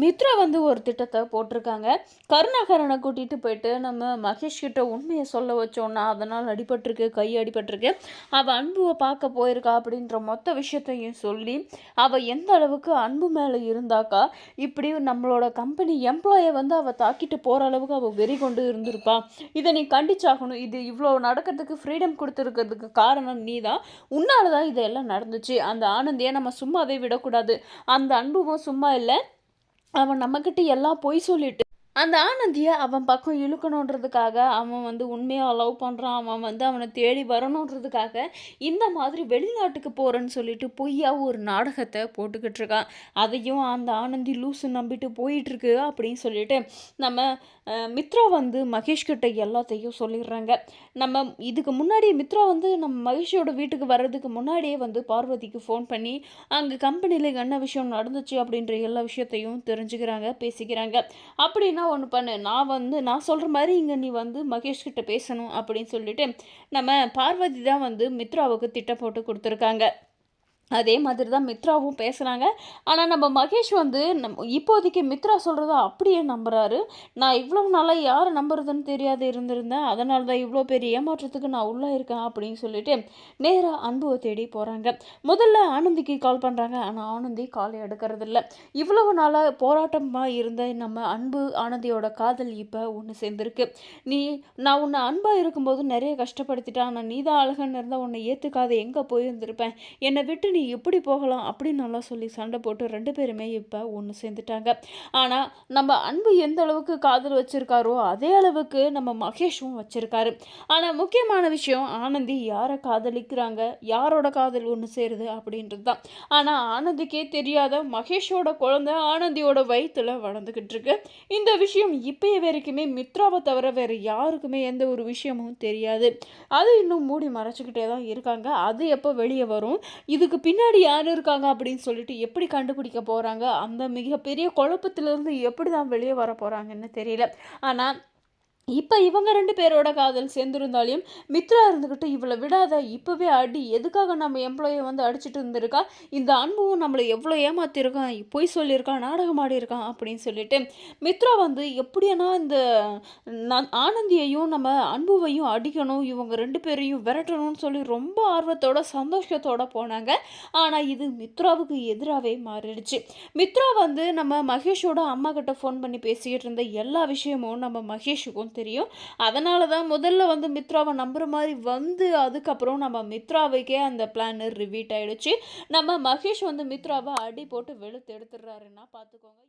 மித்ரா வந்து ஒரு திட்டத்த போட்டிருக்காங்க. கருணாகரன கூட்டிட்டு போயிட்டு நம்ம மகேஷ் கிட்ட உண்மைய சொல்ல வச்சோம்னா, அதனால அடிபட்டுருக்கு, கை அடிபட்டுருக்கு. அவ அன்புவ பார்க்க போயிருக்கா அப்படின்ற மொத்த விஷயத்தையும் சொல்லி, அவ எந்த அளவுக்கு அன்பு மேல இருந்தாக்கா, இப்படி நம்மளோட கம்பெனி எம்ப்ளாய வந்து அவ தாக்கிட்டு போற அளவுக்கு அவ வெறி கொண்டு இருந்திருப்பா. இத நீ கண்டிச்சாகணும். இது இவ்ளோ நடக்கிறதுக்கு ஃப்ரீடம் குடுத்துருக்கிறதுக்கு காரணம் நீ தான். உன்னால தான் இதெல்லாம் நடந்துச்சு. அந்த ஆனந்திய நம்ம சும்மாவே விடக்கூடாது. அந்த அன்புவும் சும்மா இல்ல. அவன் நம்மகிட்ட எல்லாம் பொய் சொல்லிட்டு அந்த ஆனந்திய அவன் பக்கம் இழுக்கணுன்றதுக்காக அவன் வந்து உண்மையா லவ் பண்றான். அவன் வந்து அவன தேடி வரணுன்றதுக்காக, இந்த மாதிரி வெளிநாட்டுக்கு போறேன்னு சொல்லிட்டு பொய்யா ஒரு நாடகத்த போட்டுக்கிட்டு இருக்கான். அதையும் அந்த ஆனந்தி லூசு நம்பிட்டு போயிட்டுருக்கு அப்படின்னு சொல்லிட்டு, நம்ம மித்ரா வந்து மகேஷ் கிட்ட எல்லாத்தையும் சொல்லிடுறாங்க. நம்ம இதுக்கு முன்னாடி மித்ரா வந்து நம்ம மகேஷோட வீட்டுக்கு வர்றதுக்கு முன்னாடியே வந்து பார்வதிக்கு ஃபோன் பண்ணி, அங்க கம்பெனில என்ன விஷயம் நடந்துச்சு அப்படின்ற எல்லா விஷயத்தையும் தெரிஞ்சுக்கிறாங்க, பேசிக்கிறாங்க. அப்படின்னா ஒன்று பண்ணு, நான் சொல்கிற மாதிரி இங்கே நீ வந்து மகேஷ் கிட்ட பேசணும் அப்படின்னு சொல்லிட்டு நம்ம பார்வதி தான் வந்து மித்ராவுக்கு திட்டம் போட்டு கொடுத்துருக்காங்க. அதே மாதிரி தான் மித்ராவும் பேசுகிறாங்க. ஆனால் நம்ம மகேஷ் வந்து இப்போதைக்கு மித்ரா சொல்கிறத அப்படியே நம்புகிறாரு. நான் இவ்வளோ நாளாக யாரை நம்புறதுன்னு தெரியாது இருந்திருந்தேன். அதனால தான் இவ்வளோ பெரிய ஏமாற்றத்துக்கு நான் உள்ளே இருக்கேன் அப்படின்னு சொல்லிட்டு நேராக அன்புவை தேடி போகிறாங்க. முதல்ல ஆனந்திக்கு கால் பண்ணுறாங்க. ஆனால் ஆனந்தி காலை எடுக்கிறதில்ல. இவ்வளவு நாளாக போராட்டமாக இருந்த நம்ம அன்பு ஆனந்தியோட காதல் இப்போ ஒன்று சேர்ந்துருக்கு. நான் உன்னை அன்பாக இருக்கும்போது நிறைய கஷ்டப்படுத்திட்டேன். ஆனால் நீ தான் அழகன்னு இருந்தால் உன்னை ஏற்றுக்காத எங்கே போயிருந்திருப்பேன். என்னை விட்டு நீ எப்படி போகலாம் அப்படின்னு நல்லா சொல்லி சண்டை போட்டு 2 பேருமே இப்போ ஒன்று சேர்ந்துட்டாங்க. ஆனால் நம்ம அன்பு எந்த அளவுக்கு காதல் வச்சிருக்காரோ அதே அளவுக்கு நம்ம மகேஷும் வச்சிருக்காரு. ஆனால் முக்கியமான விஷயம் ஆனந்தி யாரை காதலிக்கிறாங்க, யாரோட காதல் ஒன்று சேருது அப்படின்றது தான். ஆனால் ஆனந்திக்கே தெரியாத மகேஷோட குழந்தை ஆனந்தியோட வயிற்றுல வளர்ந்துக்கிட்டு இருக்கு. இந்த விஷயம் இப்போயே வரைக்குமே மித்ராவை தவிர வேறு யாருக்குமே எந்த ஒரு விஷயமும் தெரியாது. அது இன்னும் மூடி மறைச்சிக்கிட்டே தான் இருக்காங்க. அது எப்போ வெளியே வரும், இதுக்கு பின்னாடி யார் இருக்காங்க அப்படின்னு சொல்லிட்டு எப்படி கண்டுபிடிக்க போகிறாங்க, அந்த மிகப்பெரிய குழப்பத்திலிருந்து எப்படி தான் வெளியே வர போகிறாங்கன்னு தெரியல. ஆனால் இப்போ இவங்க 2 பேரோட காதல் சேர்ந்துருந்தாலையும் மித்ரா இருந்துக்கிட்டு இவளை விடாத, இப்போவே அடி, எதுக்காக நம்ம எம்ப்ளாயை வந்து அடிச்சுட்டு இருந்திருக்கா, இந்த அன்பும் நம்மளை எவ்வளோ ஏமாத்திருக்கான், பொய் சொல்லியிருக்கான், நாடகம் ஆடியிருக்கான் அப்படின்னு சொல்லிட்டு மித்ரா வந்து எப்படியானா இந்த ஆனந்தியையும் நம்ம அன்புவையும் அடிக்கணும், இவங்க 2 பேரையும் விரட்டணும்னு சொல்லி ரொம்ப ஆர்வத்தோட சந்தோஷத்தோட போனாங்க. ஆனால் இது மித்ராவுக்கு எதிராகவே மாறிடுச்சு. மித்ரா வந்து நம்ம மகேஷோட அம்மா கிட்ட ஃபோன் பண்ணி பேசிக்கிட்டு இருந்த எல்லா விஷயமும் நம்ம மகேஷுக்கும் தெரியும். அதனால தான் முதல்ல வந்து மித்ராவை நம்புற மாதிரி வந்து அதுக்கப்புறம் நம்ம மித்ராவுக்கே அந்த பிளான் ரிவீட் ஆயிடுச்சு. நம்ம மகேஷ் வந்து மித்ராவை அடி போட்டு வெளுத்து எடுத்துடுறாருன்னா பார்த்துக்கோங்க.